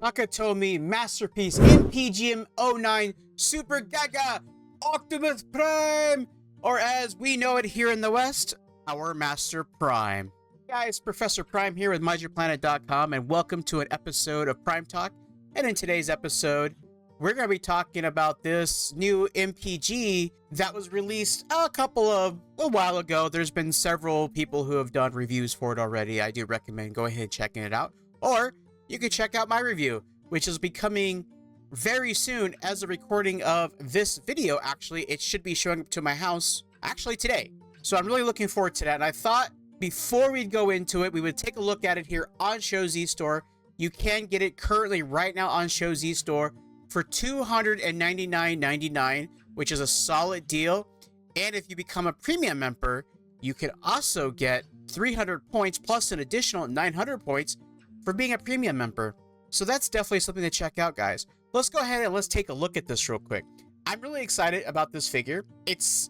Nakatomi Masterpiece MPGM 09 Super Gaga Optimus Prime, or as we know it here in the West, our Master Prime. Hey guys, Professor Prime here with MyJaPlanet.com, and welcome to an episode of Prime Talk. And in today's episode, we're going to be talking about this new MPG that was released a while ago. There's been several people who have done reviews for it already. I do recommend going ahead and checking it out. Or you can check out my review, which is becoming very soon as a recording of this video. Actually, it should be showing up to my house actually today. So I'm really looking forward to that. And I thought before we go into it, we would take a look at it here on ShowZ Store. You can get it currently right now on ShowZ Store for $299.99, which is a solid deal. And if you become a premium member, you can also get 300 points plus an additional 900 points for being a premium member. So that's definitely something to check out, guys. Let's go ahead and let's take a look at this real quick. I'm really excited about this figure. It's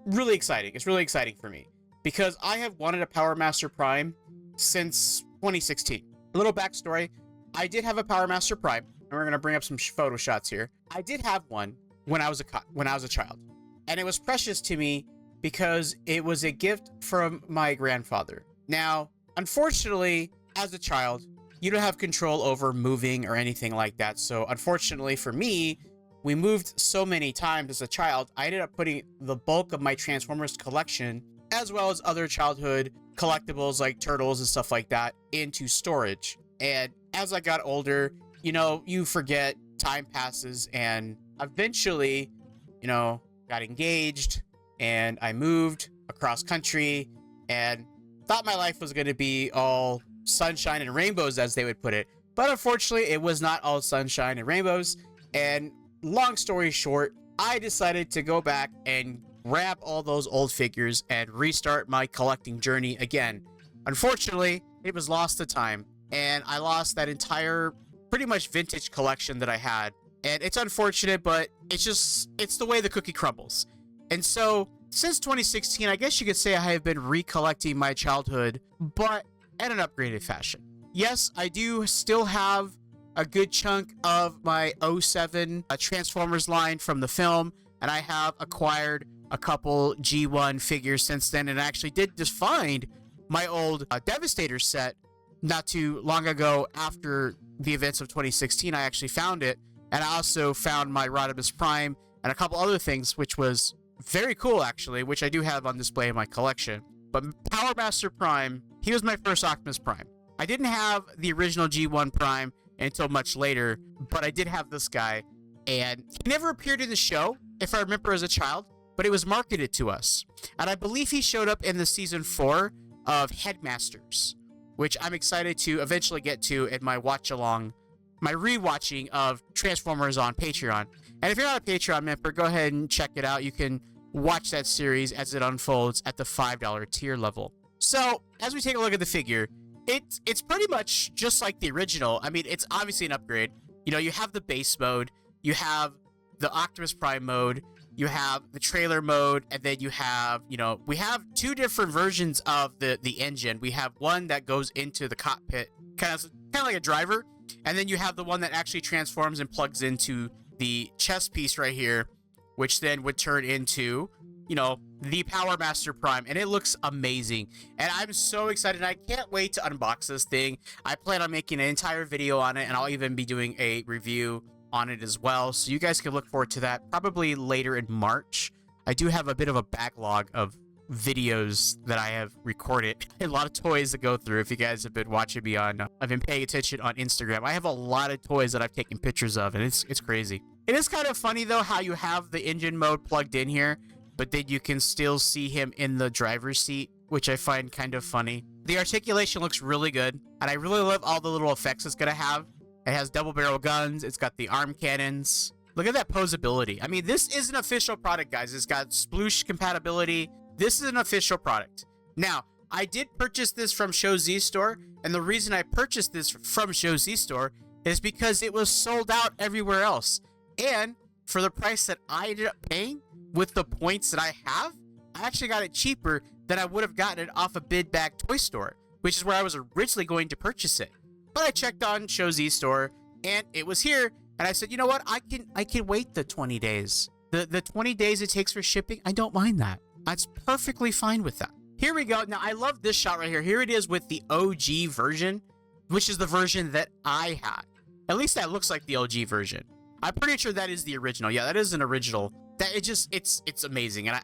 really exciting. It's really exciting for me because I have wanted a Power Master Prime since 2016. A little backstory. I did have a Power Master Prime, and we're gonna bring up some photo shots here. I did have one when I was a child, and it was precious to me because it was a gift from my grandfather. Now, unfortunately, as a child, you don't have control over moving or anything like that. So unfortunately for me, we moved so many times as a child, I ended up putting the bulk of my Transformers collection, as well as other childhood collectibles like turtles and stuff like that, into storage. And as I got older, you know, you forget, time passes, and eventually, you know, got engaged and I moved across country and thought my life was going to be all sunshine and rainbows, as they would put it. But unfortunately, it was not all sunshine and rainbows. And long story short, I decided to go back and grab all those old figures and restart my collecting journey again. Unfortunately, it was lost to time, and I lost that entire pretty much vintage collection that I had. And it's unfortunate, but it's the way the cookie crumbles. And so since 2016, I guess you could say I have been recollecting my childhood, but in an upgraded fashion. Yes, I do still have a good chunk of my 07 Transformers line from the film, and I have acquired a couple G1 figures since then, and I actually did just find my old Devastator set not too long ago. After the events of 2016, I actually found it, and I also found my Rodimus Prime and a couple other things, which was very cool actually, which I do have on display in my collection. But Power Master Prime, he was my first Optimus Prime. I didn't have the original G1 Prime until much later, but I did have this guy, and he never appeared in the show, if I remember, as a child, but it was marketed to us. And I believe he showed up in the season 4 of Headmasters, which I'm excited to eventually get to in my watch-along, my rewatching of Transformers on Patreon. And if you're not a Patreon member, go ahead and check it out. You can watch that series as it unfolds at the $5 tier level. So, as we take a look at the figure, it's pretty much just like the original. I mean, it's obviously an upgrade. You know, you have the base mode, you have the Optimus Prime mode, you have the trailer mode, and then you have, you know, we have two different versions of the engine. We have one that goes into the cockpit, kind of like a driver, and then you have the one that actually transforms and plugs into the chest piece right here, which then would turn into, you know, the Power Master Prime, and it looks amazing. And I'm so excited, and I can't wait to unbox this thing. I plan on making an entire video on it, and I'll even be doing a review on it as well, so you guys can look forward to that probably later in March. I do have a bit of a backlog of videos that I have recorded, a lot of toys to go through. If you guys have been watching me on, I've been paying attention on Instagram, I have a lot of toys that I've taken pictures of, and it's crazy. It is kind of funny though how you have the engine mode plugged in here, but then you can still see him in the driver's seat, which I find kind of funny. The articulation looks really good, and I really love all the little effects it's gonna have. It has double barrel guns, it's got the arm cannons. Look at that posability. I mean, this is an official product, guys. It's got sploosh compatibility. This is an official product. Now, I did purchase this from ShowZ Store, and the reason I purchased this from ShowZ Store is because it was sold out everywhere else. And for the price that I ended up paying, with the points that I have, I actually got it cheaper than I would have gotten it off a Bid Bag Toy Store, which is where I was originally going to purchase it. But I checked on ShowZ Store, and it was here. And I said, you know what? I can wait the 20 days. The 20 days it takes for shipping, I don't mind that. That's perfectly fine with that. Here we go. Now, I love this shot right here. Here it is with the OG version, which is the version that I had. At least that looks like the OG version. I'm pretty sure that is the original. Yeah, that is an original. That it's amazing, and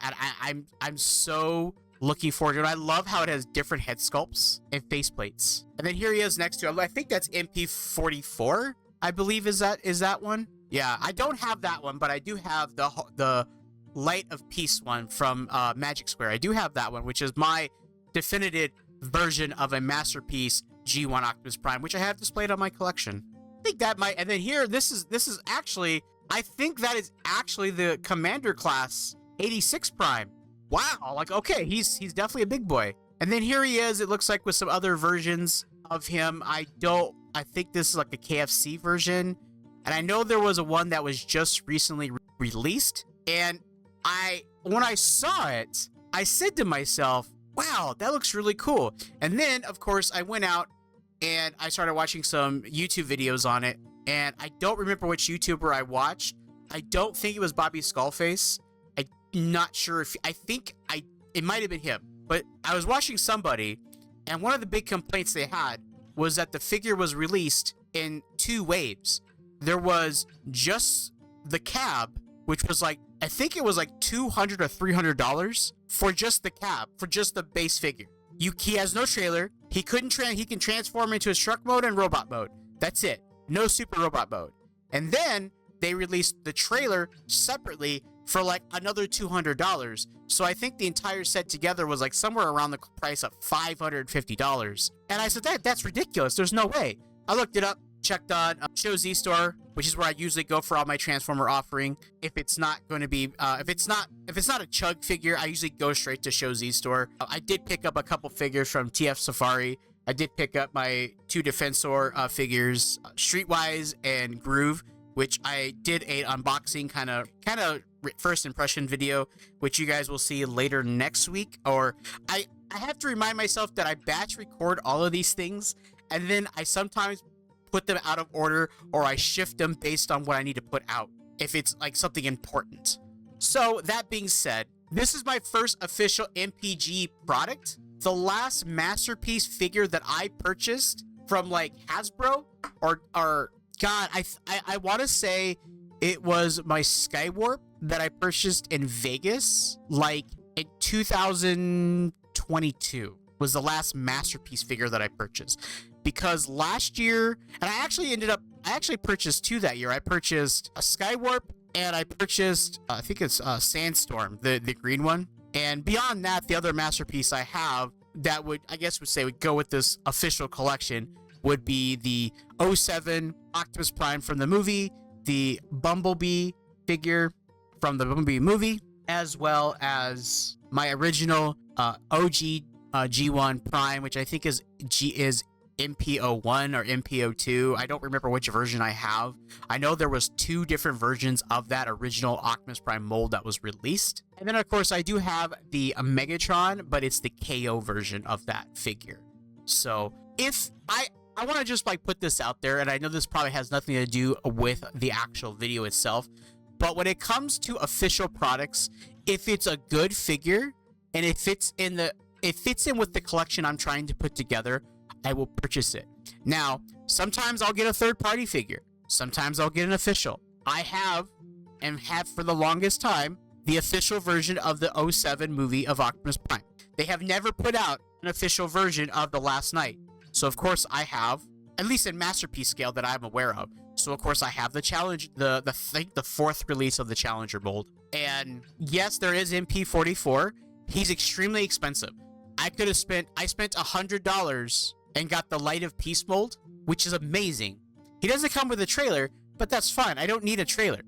I'm so looking forward to it. I love how it has different head sculpts and faceplates. And then here he is next to him. I think that's MP44. I believe is that one. Yeah, I don't have that one, but I do have the Light of Peace one from Magic Square. I do have that one, which is my definitive version of a masterpiece G1 Optimus Prime, which I have displayed on my collection. I think that might, and then here, this is actually, I think that is actually the Commander Class 86 Prime. Wow, like, okay, he's definitely a big boy. And then here he is, it looks like with some other versions of him. I think this is like a KFC version. And I know there was a one that was just recently released. And when I saw it, I said to myself, wow, that looks really cool. And then, of course, I went out and I started watching some YouTube videos on it. And I don't remember which YouTuber I watched. I don't think it was Bobby Skullface. I'm not sure if, it might have been him. But I was watching somebody, and one of the big complaints they had was that the figure was released in 2 waves. There was just the cab, which was like, I think it was like $200 or $300 for just the cab, for just the base figure. He has no trailer. He can transform into his truck mode and robot mode. That's it. No super robot mode. And then they released the trailer separately for like another $200. So I think the entire set together was like somewhere around the price of $550. And I said, that's ridiculous. There's no way. I looked it up, checked on Show Z Store, which is where I usually go for all my Transformer offering. If it's not going to be, if it's not a Chug figure, I usually go straight to Show Z Store. I did pick up a couple figures from TF Safari. I did pick up my 2 Defensor figures, Streetwise and Groove, which I did a unboxing kind of first impression video, which you guys will see later next week. Or I have to remind myself that I batch record all of these things, and then I sometimes put them out of order, or I shift them based on what I need to put out if it's like something important. So that being said, this is my first official MPG product. The last masterpiece figure that I purchased from like Hasbro or God, I want to say it was my Skywarp that I purchased in Vegas, like in 2022 was the last masterpiece figure that I purchased. Because last year, and I actually purchased 2 that year. I purchased a Skywarp and I purchased, I think it's Sandstorm, the green one. And beyond that, the other masterpiece I have that would go with this official collection would be the 07 Optimus Prime from the movie, the Bumblebee figure from the Bumblebee movie, as well as my original OG G1 Prime, which I think is MP01 or MP02. I don't remember which version I have. I know there was 2 different versions of that original Optimus Prime mold that was released. And then, of course, I do have the Megatron, but it's the KO version of that figure. So if I want to just like put this out there, and I know this probably has nothing to do with the actual video itself, but when it comes to official products, if it's a good figure and it fits in with the collection I'm trying to put together, I will purchase it. Now, sometimes I'll get a third-party figure. Sometimes I'll get an official. I have for the longest time, the official version of the 07 movie of Optimus Prime. They have never put out an official version of The Last Knight. So, of course, I have, at least in masterpiece scale that I'm aware of. So, of course, I have the challenge, the 4th release of the Challenger mold. And yes, there is MP44. He's extremely expensive. I spent $100 and got the Light of Peace mold, which is amazing. He doesn't come with a trailer, but that's fine. I don't need a trailer.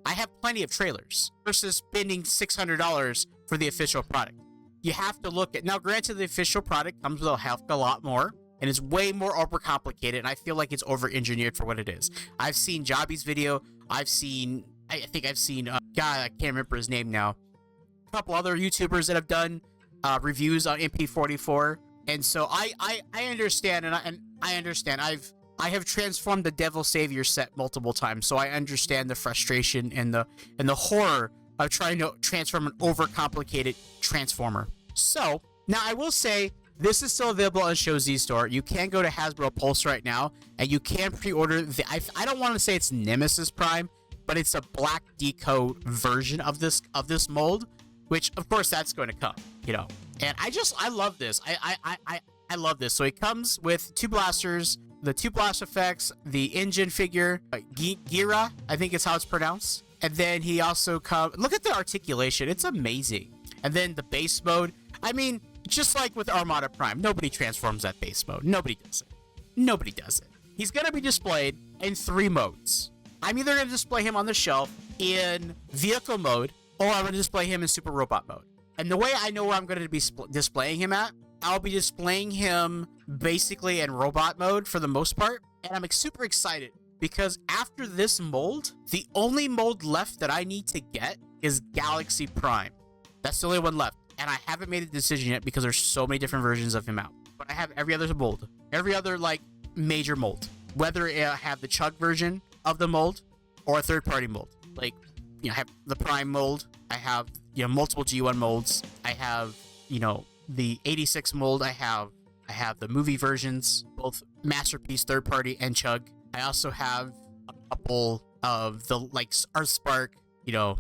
I have plenty of trailers versus spending $600 for the official product. You have to look at, now granted the official product comes with a heck of a lot more, and it's way more overcomplicated, and I feel like it's over-engineered for what it is. I've seen Jobby's video. I think I've seen, God, I can't remember his name now. A couple other YouTubers that have done reviews on MP44. And so I understand, and I understand. I have transformed the Devil Savior set multiple times, so I understand the frustration and the horror of trying to transform an overcomplicated transformer. So, now I will say, this is still available on Show Z Store. You can go to Hasbro Pulse right now, and you can pre-order the... I don't want to say it's Nemesis Prime, but it's a black decode version of this mold, which, of course, that's going to come, you know. And I love this. I love this. So it comes with 2 blasters, the 2 blast effects, the engine figure, Ginrai, I think is how it's pronounced. And then he also comes... Look at the articulation. It's amazing. And then the base mode. I mean, just like with Armada Prime, nobody transforms that base mode. Nobody does it. Nobody does it. He's going to be displayed in 3 modes. I'm either going to display him on the shelf in vehicle mode, or I'm going to display him in super robot mode. And the way I know where I'm going to be displaying him at, I'll be displaying him basically in robot mode for the most part. And I'm super excited because after this mold, the only mold left that I need to get is Galaxy Prime. That's the only one left. And I haven't made a decision yet because there's so many different versions of him out. But I have every other mold. Every other, like, major mold. Whether I have the Chug version of the mold or a third-party mold. Like, you know, I have the Prime mold. I have, you know, multiple G1 molds. I have, you know, the 86 mold. I have the movie versions, both Masterpiece, third-party, and Chug. I also have a couple of the, like, Earthspark, you know,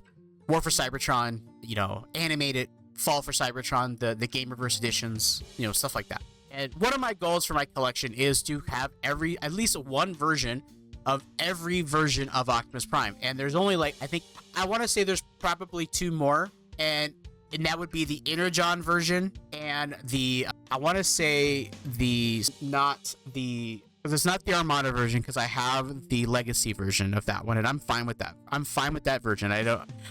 War for Cybertron, you know, animated Fall for Cybertron, the Gamerverse editions, you know, stuff like that. And one of my goals for my collection is to have at least one version of every version of Optimus Prime. And there's only, like, I want to say there's probably 2 more. And that would be the Energon version and I want to say it's not the Armada version because I have the Legacy version of that one, and I'm fine with that. I'm fine with that version.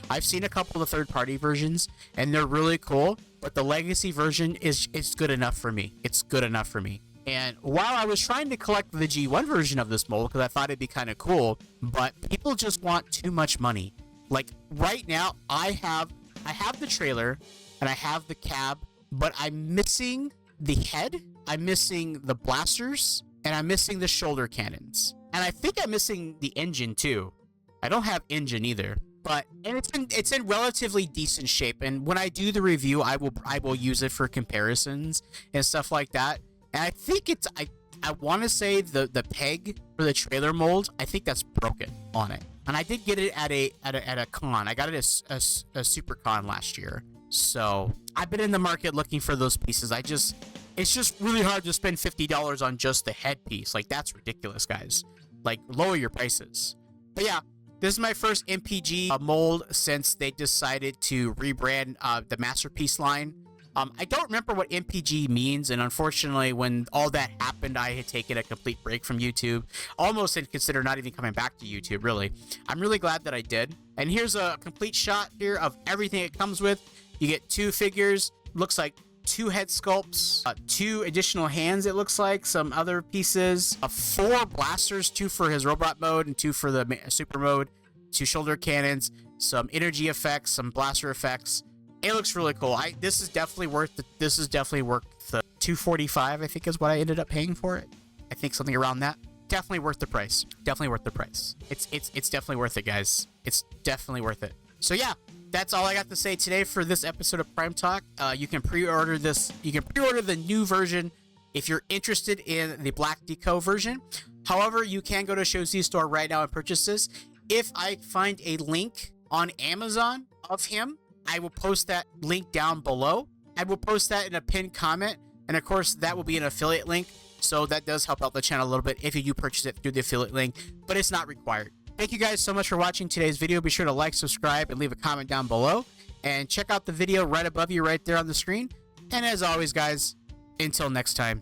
I've seen a couple of third-party versions, and they're really cool, but the Legacy version is good enough for me. It's good enough for me. And while I was trying to collect the G1 version of this mold because I thought it'd be kind of cool, but people just want too much money. Like right now, I have the trailer and I have the cab, but I'm missing the head. I'm missing the blasters. And I'm missing the shoulder cannons. And I think I'm missing the engine too. I don't have engine either. And it's in relatively decent shape. And when I do the review, I will use it for comparisons and stuff like that. And I think I want to say the peg for the trailer mold, I think that's broken on it. And I did get it at a con. I got it at a super con last year. So I've been in the market looking for those pieces. It's just really hard to spend $50 on just the headpiece. Like, that's ridiculous, guys. Like, lower your prices. But yeah, this is my first MPG mold since they decided to rebrand the Masterpiece line. I don't remember what MPG means, and unfortunately, when all that happened, I had taken a complete break from YouTube. Almost had considered not even coming back to YouTube, really. I'm really glad that I did. And here's a complete shot here of everything it comes with. You get 2 figures. Looks like 2 head sculpts, 2 additional hands, it looks like, some other pieces, 4 blasters, 2 for his robot mode and 2 for the super mode, 2 shoulder cannons, some energy effects, some blaster effects. It looks really cool. This is definitely worth the $245, I think is what I ended up paying for it. I think something around that. Definitely worth the price. Definitely worth the price. It's definitely worth it, guys. It's definitely worth it. So yeah, that's all I got to say today for this episode of Prime Talk. You can pre-order this. You can pre-order the new version if you're interested in the Black Deco version. However, you can go to Show Z Store right now and purchase this. If I find a link on Amazon of him, I will post that link down below. I will post that in a pinned comment. And of course, that will be an affiliate link. So that does help out the channel a little bit if you do purchase it through the affiliate link, but it's not required. Thank you guys so much for watching today's video. Be sure to like, subscribe, and leave a comment down below. And check out the video right above you right there on the screen. And as always, guys, until next time.